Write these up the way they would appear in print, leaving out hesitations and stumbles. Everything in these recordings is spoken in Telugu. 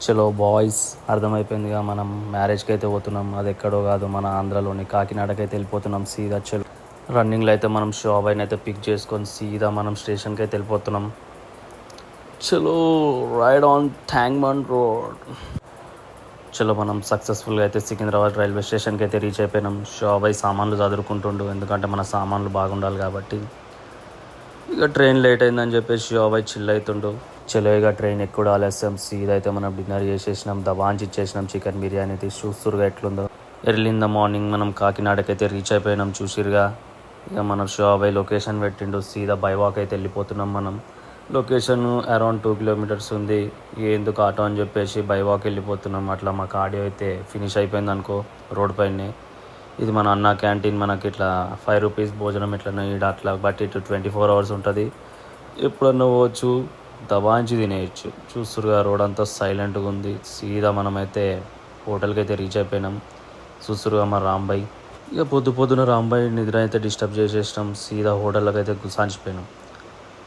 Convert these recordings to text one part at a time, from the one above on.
చలో బాయ్స్, అర్థమైపోయిందిగా మనం మ్యారేజ్కి అయితే పోతున్నాం. అది ఎక్కడో కాదు, మన ఆంధ్రాలోని కాకినాడకి అయితే వెళ్ళిపోతున్నాం సీదా. చలో రన్నింగ్లో అయితే మనం శోభని అయితే పిక్ చేసుకొని సీదా మనం స్టేషన్కి అయితే వెళ్ళిపోతున్నాం. చలో రైడ్ ఆన్ ట్యాంక్బండ్ రోడ్. చలో మనం సక్సెస్ఫుల్గా అయితే సికింద్రాబాద్ రైల్వే స్టేషన్కి అయితే రీచ్ అయిపోయినాం. శోభయ్ సామాన్లు చదువుకుంటుండు, ఎందుకంటే మన సామాన్లు బాగుండాలి కాబట్టి. ఇక ట్రైన్ లేట్ అయిందని చెప్పేసి శోభయ్ చిల్ అవుతుండు. చలో ఇక ట్రైన్ ఎక్కువ ఆలస్యం. సీదా అయితే మనం డిన్నర్ చేసేసినాం, దబాంచి ఇచ్చేసినాం చికెన్ బిర్యానీ తీసి. చూస్తురుగా ఎట్లుందో. ఎర్లీ ఇన్ ద మార్నింగ్ మనం కాకినాడకి అయితే రీచ్ అయిపోయినాం. చూసిరుగా ఇక మన శోభయ్ లొకేషన్ పెట్టిండు. సీదా బై వాక్ అయితే వెళ్ళిపోతున్నాం మనం. లొకేషన్ అరౌండ్ 2 కిలోమీటర్స్ ఉంది. ఎందుకు ఆటో అని చెప్పేసి బై వాక్ వెళ్ళిపోతున్నాం. అట్లా మాకు ఆడియో అయితే ఫినిష్ అయిపోయింది అనుకో రోడ్ పైనే. ఇది మన అన్న క్యాంటీన్. మనకి ఇట్లా 5 రూపీస్ భోజనం ఎట్లనో ఈడ అట్లా, బట్ ఇటు 24 hours ఉంటుంది. ఎప్పుడన్నా పోవచ్చు, దబాంచి తినేయచ్చు. చూస్తురుగా రోడ్ అంతా సైలెంట్గా ఉంది. సీదా మనమైతే హోటల్కి అయితే రీచ్ అయిపోయినాం. చూస్తురుగా మా రాంబాయ్. ఇక పొద్దున రాంబాయ్ నిద్ర అయితే డిస్టర్బ్ చేసేసినాం. సీదా హోటల్కి అయితే గుసాంచిపోయినాం.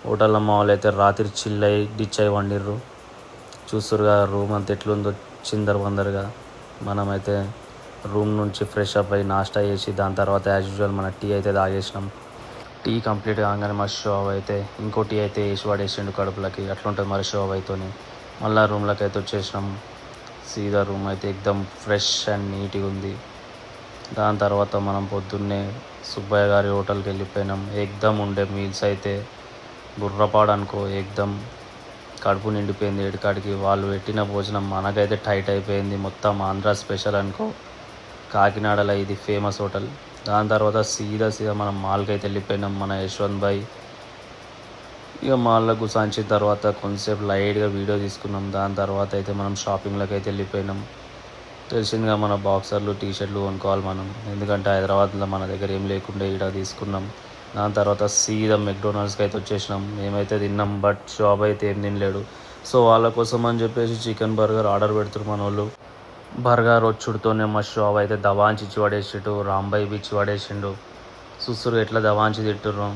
హోటల్లో మా వాళ్ళు అయితే రాత్రి చిల్లై డిచ్ అయి వండిర్రు. చూస్తురుగా రూమ్ అంతా ఎట్లుందో చిందరవందరగా. మనమైతే రూమ్ నుంచి ఫ్రెష్ అప్ అయ్యి నాస్టా చేసి దాని తర్వాత యాజ్ యూజువల్ మన టీ అయితే తాగేసినాం. టీ కంప్లీట్ కాగానే మా షోవ్ అయితే ఇంకో టీ అయితే వేసి పడేసిండు కడుపులకి. అట్లుంటుంది మరి షోవ్ అయితేనే. మళ్ళీ రూమ్లోకి అయితే వచ్చేసినాం. సీదా రూమ్ అయితే ఎక్దమ్ ఫ్రెష్ అండ్ నీట్గా ఉంది. దాని తర్వాత మనం పొద్దున్నే సుబ్బయ్య గారి హోటల్కి వెళ్ళిపోయినాం. ఎక్దమ్ ఉండే మీల్స్ అయితే బుర్రపాడు అనుకో. ఎక్దమ్ కడుపు నిండిపోయింది ఏడికాడికి. వాళ్ళు పెట్టిన భోజనం మనకైతే టైట్ అయిపోయింది. మొత్తం ఆంధ్ర స్పెషల్ అనుకో. కాకినాడలో ఇది ఫేమస్ హోటల్. దాని తర్వాత సీదా మనం మాల్కి అయితే వెళ్ళిపోయినాం మన యశ్వంత్ భాయ్. ఇక మాల్లో గుసాంచిన తర్వాత కొంతసేపు లైట్గా వీడియో తీసుకున్నాం. దాని తర్వాత అయితే మనం షాపింగ్లోకి అయితే వెళ్ళిపోయినాం. తెలిసిందిగా మన బాక్సర్లు టీషర్ట్లు కొనుక్కోవాలి మనం, ఎందుకంటే హైదరాబాద్లో మన దగ్గర ఏం లేకుండా ఇక్కడ తీసుకున్నాం. దాని తర్వాత సీదా మెక్డొనాల్డ్స్కి అయితే వచ్చేసినాం. మేమైతే తిన్నాం, బట్ షాప్ అయితే ఏం తినలేడు. సో వాళ్ళ కోసం అని చెప్పేసి చికెన్ బర్గర్ ఆర్డర్ పెడుతున్నారు మన వాళ్ళు. బర్గర్ వచ్చుడుతోనే మా షాప్ అయితే దవాంచి ఇచ్చి పడేసిండు. రాంబాయి ఇచ్చి పడేసిండు. చూస్తురు ఎట్లా దవాంచి తింటుర్రు.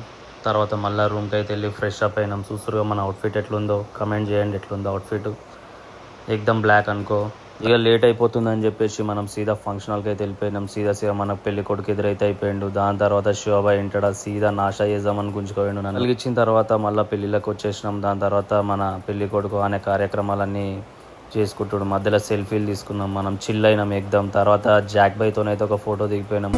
తర్వాత మళ్ళీ రూమ్కి అయితే వెళ్ళి ఫ్రెష్ అప్ అయినాం. చూస్తురుగా మన అవుట్ఫిట్ ఎట్లుందో కమెంట్ చేయండి. ఎట్లుందో అవుట్ఫిట్ ఎక్దమ్ బ్లాక్ అనుకో. ఇక లేట్ అయిపోతుందని చెప్పేసి మనం సీదా ఫంక్షన్ హాల్కి అయితే వెళ్ళిపోయినాం. సీదా మన పెళ్లి కొడుకు ఎదురైతే అయిపోయిండు. దాని తర్వాత శోభ ఇంటడా సీదా నాషా చేద్దామని గుంజుకోండు. నన్ను ఇచ్చిన తర్వాత మళ్ళీ పెళ్ళిళ్ళకి వచ్చేసినాం. దాని తర్వాత మన పెళ్లి కొడుకు అనే కార్యక్రమాలన్నీ చేసుకుంటాడు. మధ్యలో సెల్ఫీలు తీసుకున్నాం. మనం చిల్ అయినాం ఎక్దమ్. తర్వాత జాక్ బైతోనైతే ఒక ఫోటో దిగిపోయినాం.